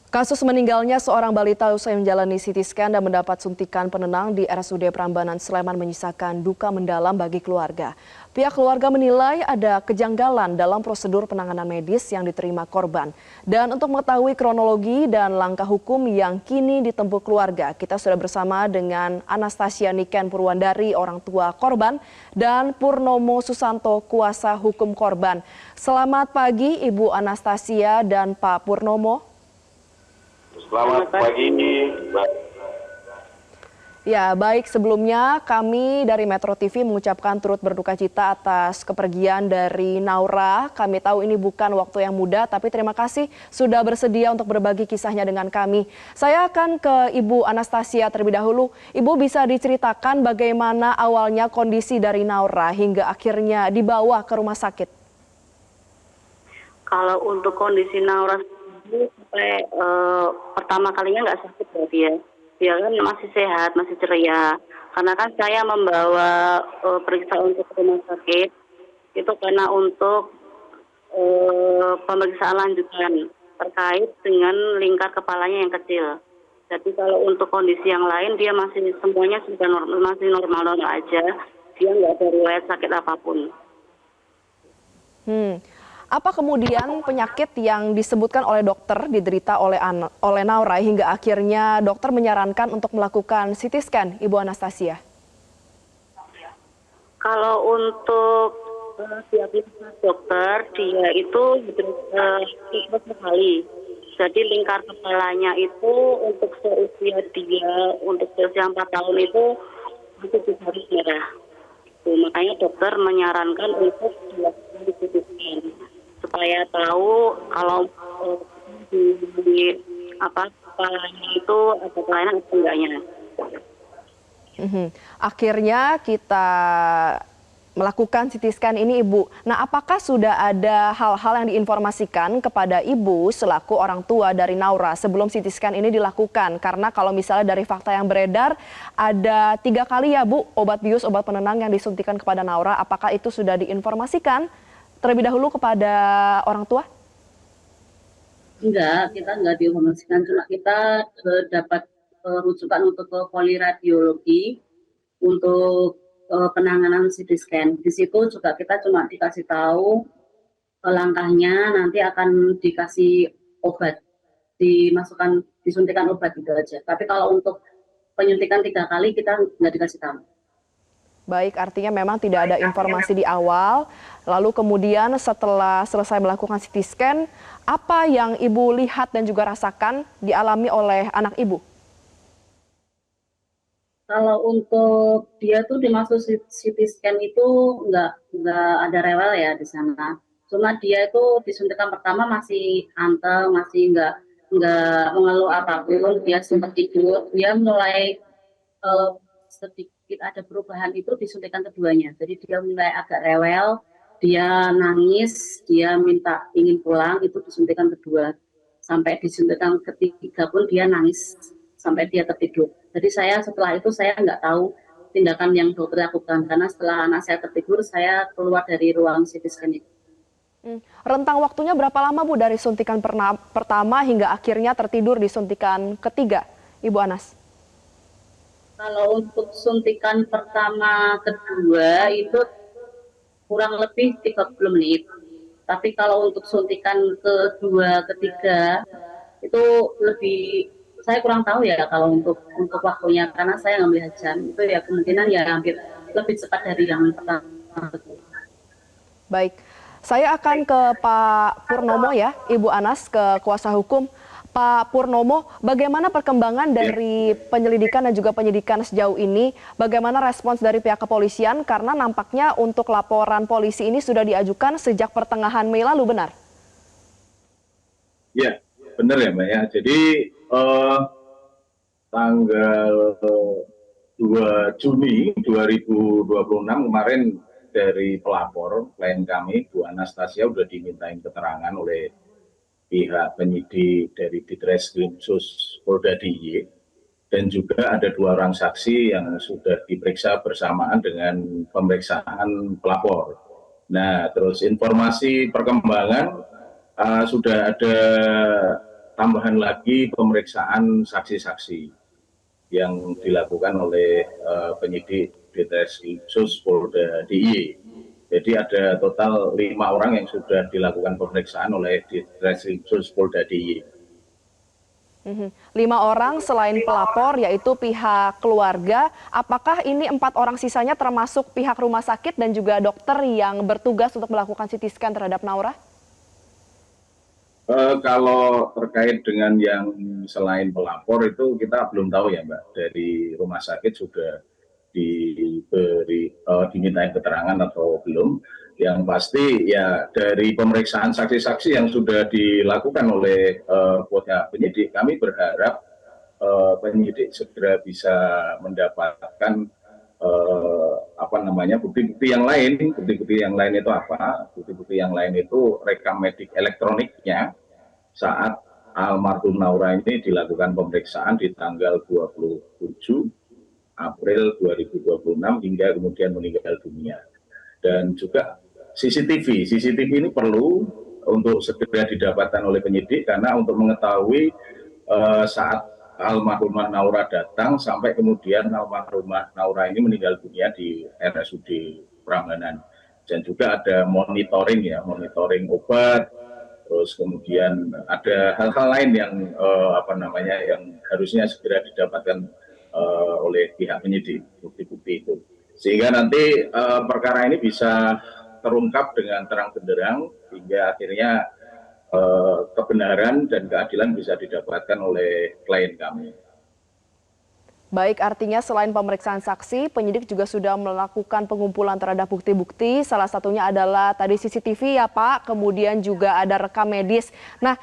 Kasus meninggalnya seorang balita usai menjalani CT scan dan mendapat suntikan penenang di RSUD Prambanan Sleman menyisakan duka mendalam bagi keluarga. Pihak keluarga menilai ada kejanggalan dalam prosedur penanganan medis yang diterima korban. Dan untuk mengetahui kronologi dan langkah hukum yang kini ditempuh keluarga, kita sudah bersama dengan Anastasia Niken Purwandari, orang tua korban, dan Purnomo Susanto, kuasa hukum korban. Selamat pagi Ibu Anastasia dan Pak Purnomo. Selamat pagi, Mbak. Ya, baik, sebelumnya kami dari Metro TV mengucapkan turut berduka cita atas kepergian dari Naura. Kami tahu ini bukan waktu yang mudah, tapi terima kasih sudah bersedia untuk berbagi kisahnya dengan kami. Saya akan ke Ibu Anastasia terlebih dahulu. Ibu bisa diceritakan bagaimana awalnya kondisi dari Naura hingga akhirnya dibawa ke rumah sakit? Kalau untuk kondisi Naura sampai pertama kalinya nggak sakit ya dia kan masih sehat, masih ceria. Karena kan saya membawa periksa untuk rumah sakit itu karena untuk pemeriksaan lanjutan terkait dengan lingkar kepalanya yang kecil. Jadi kalau untuk kondisi yang lain dia masih semuanya sudah masih normal aja, dia nggak ada riwayat sakit apapun. Apa kemudian penyakit yang disebutkan oleh dokter diderita oleh Naura hingga akhirnya dokter menyarankan untuk melakukan CT scan, Ibu Anastasia? Kalau untuk diagnosis dokter, dia itu sekali. Jadi lingkar kepalanya itu untuk seusia dia, untuk seusia 4 tahun itu garis merah. Makanya dokter menyarankan untuk dilakukan CT scan supaya tahu kalau di kepalanya itu ada kelainan atau enggaknya. Akhirnya kita melakukan CT scan ini, Ibu. Nah, apakah sudah ada hal-hal yang diinformasikan kepada Ibu selaku orang tua dari Naura sebelum CT scan ini dilakukan? Karena kalau misalnya dari fakta yang beredar, ada 3 kali ya, Bu, obat bius, obat penenang yang disuntikan kepada Naura. Apakah itu sudah diinformasikan terlebih dahulu kepada orang tua? Enggak, kita enggak diinformasikan. Cuma kita dapat rujukan untuk ke poliradiologi untuk penanganan CT scan. Di situ juga kita cuma dikasih tahu langkahnya, nanti akan dikasih obat, disuntikan obat gitu aja. Tapi kalau untuk penyuntikan 3 kali kita nggak dikasih tahu. Baik, artinya memang tidak ada informasi di awal. Lalu kemudian setelah selesai melakukan CT scan, apa yang Ibu lihat dan juga rasakan dialami oleh anak Ibu? Kalau untuk dia tuh dimasuk CT scan itu nggak ada rewel ya di sana. Cuma dia itu disuntikan pertama masih anteng, masih nggak mengeluh apapun. Dia sempat tidur, dia mulai sedikit ada perubahan itu disuntikan keduanya. Jadi dia mulai agak rewel, dia nangis, dia minta ingin pulang, itu disuntikan kedua. Sampai disuntikan ketiga pun dia nangis sampai dia tertidur. Jadi saya setelah itu saya nggak tahu tindakan yang dokter lakukan, karena setelah anak saya tertidur saya keluar dari ruang CT scan itu. Rentang waktunya berapa lama, Bu, dari suntikan pertama hingga akhirnya tertidur di suntikan ketiga, Ibu Anas? Kalau untuk suntikan pertama kedua itu kurang lebih 30 menit. Tapi kalau untuk suntikan kedua ketiga itu lebih, saya kurang tahu ya kalau untuk waktunya, karena saya nggak melihat jam. Itu ya kemungkinan ya hampir lebih cepat dari yang pertama. Baik, saya akan ke Pak Purnomo ya, Ibu Anas, ke kuasa hukum. Pak Purnomo, bagaimana perkembangan dari penyelidikan dan juga penyidikan sejauh ini? Bagaimana respons dari pihak kepolisian? Karena nampaknya untuk laporan polisi ini sudah diajukan sejak pertengahan Mei lalu, benar? Ya, benar ya, Mbak ya. Jadi tanggal 2 Juni 2026 kemarin dari pelapor klien kami, Bu Anastasia, sudah dimintain keterangan oleh pihak penyidik dari Ditreskrim Sus Polda DIY, dan juga ada 2 orang saksi yang sudah diperiksa bersamaan dengan pemeriksaan pelapor. Nah, terus informasi perkembangan sudah ada tambahan lagi pemeriksaan saksi-saksi yang dilakukan oleh penyidik Ditreskrimsus Polda DIY. Jadi ada total 5 orang yang sudah dilakukan pemeriksaan oleh Ditreskrimsus Polda DIY. 5 orang selain pelapor yaitu pihak keluarga, apakah ini 4 orang sisanya termasuk pihak rumah sakit dan juga dokter yang bertugas untuk melakukan CT scan terhadap Naura? Kalau terkait dengan yang selain pelapor itu kita belum tahu ya Mbak, dari rumah sakit sudah dimintain keterangan atau belum. Yang pasti ya dari pemeriksaan saksi-saksi yang sudah dilakukan oleh pihak penyidik, kami berharap penyidik segera bisa mendapatkan bukti-bukti yang lain. Bukti-bukti yang lain itu apa? Bukti-bukti yang lain itu rekam medik elektroniknya saat almarhum Naura ini dilakukan pemeriksaan di tanggal 27 April 2026 hingga kemudian meninggal dunia. Dan juga CCTV ini perlu untuk segera didapatkan oleh penyidik karena untuk mengetahui saat almarhumah Naura datang sampai kemudian almarhumah Naura ini meninggal dunia di RSUD Prambanan. Dan juga ada monitoring obat, terus kemudian ada hal-hal lain yang yang harusnya segera didapatkan oleh pihak penyidik, bukti-bukti itu, sehingga nanti perkara ini bisa terungkap dengan terang benderang hingga akhirnya kebenaran dan keadilan bisa didapatkan oleh klien kami. Baik, artinya selain pemeriksaan saksi, penyidik juga sudah melakukan pengumpulan terhadap bukti-bukti. Salah satunya adalah tadi CCTV ya Pak, kemudian juga ada rekam medis. Nah,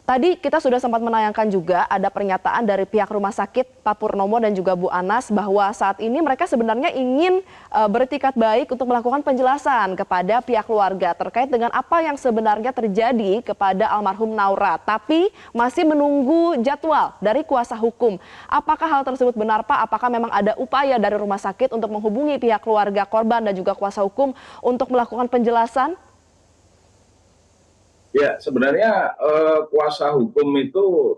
tadi kita sudah sempat menayangkan juga ada pernyataan dari pihak rumah sakit Pak Purnomo dan juga Bu Anas bahwa saat ini mereka sebenarnya ingin beretikat baik untuk melakukan penjelasan kepada pihak keluarga terkait dengan apa yang sebenarnya terjadi kepada almarhum Naura. Tapi masih menunggu jadwal dari kuasa hukum. Apakah hal tersebut benar Pak? Apakah memang ada upaya dari rumah sakit untuk menghubungi pihak keluarga korban dan juga kuasa hukum untuk melakukan penjelasan? Ya, sebenarnya kuasa hukum itu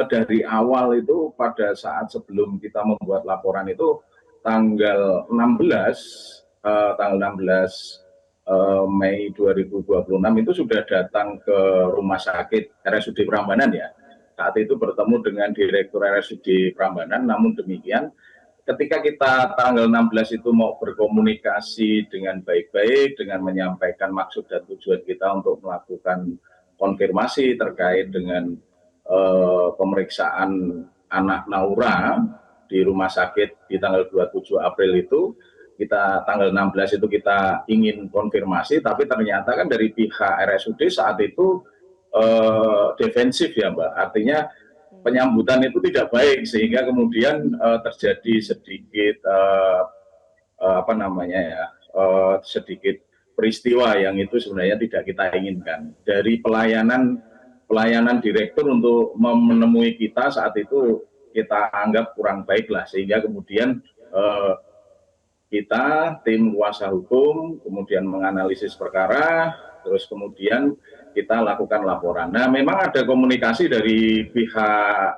dari awal itu pada saat sebelum kita membuat laporan itu tanggal 16 Mei 2026 itu sudah datang ke rumah sakit RSUD Prambanan ya. Saat itu bertemu dengan Direktur RSUD Prambanan, namun demikian ketika kita tanggal 16 itu mau berkomunikasi dengan baik-baik, dengan menyampaikan maksud dan tujuan kita untuk melakukan konfirmasi terkait dengan pemeriksaan anak Naura di rumah sakit di tanggal 27 April itu, kita tanggal 16 itu kita ingin konfirmasi, tapi ternyata kan dari pihak RSUD saat itu defensif ya Mbak, artinya penyambutan itu tidak baik sehingga kemudian terjadi sedikit sedikit peristiwa yang itu sebenarnya tidak kita inginkan. Dari pelayanan direktur untuk menemui kita saat itu kita anggap kurang baik lah, sehingga kemudian kita tim kuasa hukum kemudian menganalisis perkara, terus kemudian kita lakukan laporan. Nah, memang ada komunikasi dari pihak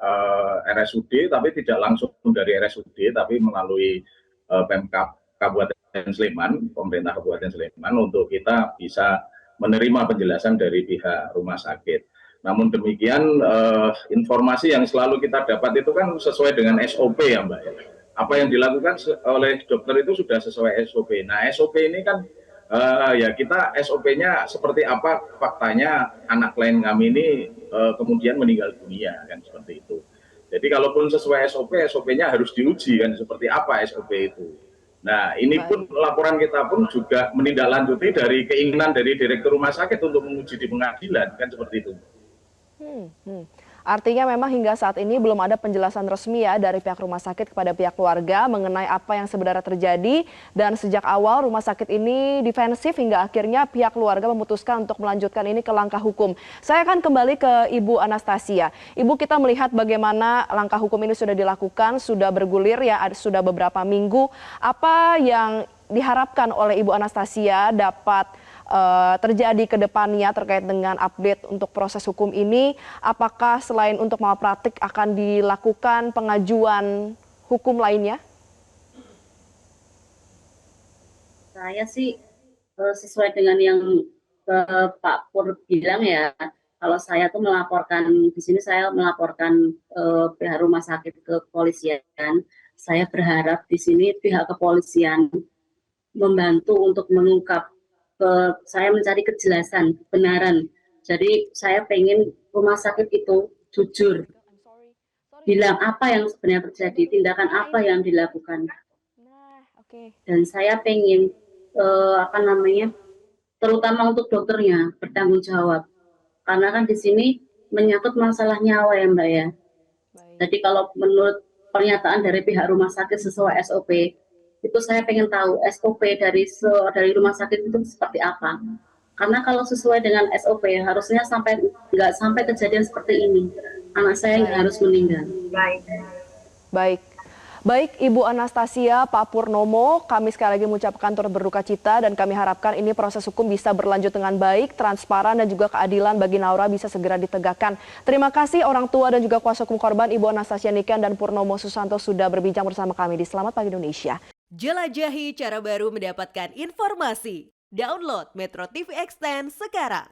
RSUD, tapi tidak langsung dari RSUD, tapi melalui Pemkab Kabupaten Sleman, pemerintah Kabupaten Sleman, untuk kita bisa menerima penjelasan dari pihak rumah sakit. Namun demikian, informasi yang selalu kita dapat itu kan sesuai dengan SOP ya Mbak. Apa yang dilakukan oleh dokter itu sudah sesuai SOP. Nah, SOP ini kan ya kita SOP-nya seperti apa faktanya anak klien kami ini kemudian meninggal dunia kan, seperti itu. Jadi kalaupun sesuai SOP, SOP-nya harus diuji kan seperti apa SOP itu. Nah, ini pun laporan kita pun juga menindaklanjuti dari keinginan dari Direktur Rumah Sakit untuk menguji di pengadilan kan, seperti itu. Artinya memang hingga saat ini belum ada penjelasan resmi ya dari pihak rumah sakit kepada pihak keluarga mengenai apa yang sebenarnya terjadi, dan sejak awal rumah sakit ini defensif hingga akhirnya pihak keluarga memutuskan untuk melanjutkan ini ke langkah hukum. Saya akan kembali ke Ibu Anastasia. Ibu, kita melihat bagaimana langkah hukum ini sudah dilakukan, sudah bergulir ya, sudah beberapa minggu. Apa yang diharapkan oleh Ibu Anastasia dapat terjadi ke depannya terkait dengan update untuk proses hukum ini? Apakah selain untuk malpraktik akan dilakukan pengajuan hukum lainnya? Saya sih sesuai dengan yang Pak Pur bilang ya, kalau saya tuh melaporkan di sini, saya melaporkan pihak rumah sakit ke kepolisian. Saya berharap di sini pihak kepolisian membantu untuk mengungkap, saya mencari kejelasan, kebenaran. Jadi saya pengen rumah sakit itu jujur, bilang apa yang sebenarnya terjadi, tindakan apa yang dilakukan. Dan saya pengen terutama untuk dokternya bertanggung jawab, karena kan di sini menyangkut masalah nyawa ya Mbak ya. Jadi kalau menurut pernyataan dari pihak rumah sakit sesuai SOP, itu saya pengen tahu SOP dari rumah sakit itu seperti apa. Karena kalau sesuai dengan SOP harusnya nggak sampai kejadian seperti ini, anak saya nggak harus meninggal. Baik, Ibu Anastasia, Pak Purnomo, kami sekali lagi mengucapkan turut berduka cita dan kami harapkan ini proses hukum bisa berlanjut dengan baik, transparan dan juga keadilan bagi Naura bisa segera ditegakkan. Terima kasih orang tua dan juga kuasa hukum korban Ibu Anastasia Niken dan Purnomo Susanto sudah berbincang bersama kami di Selamat Pagi Indonesia. Jelajahi cara baru mendapatkan informasi. Download Metro TV Extend sekarang.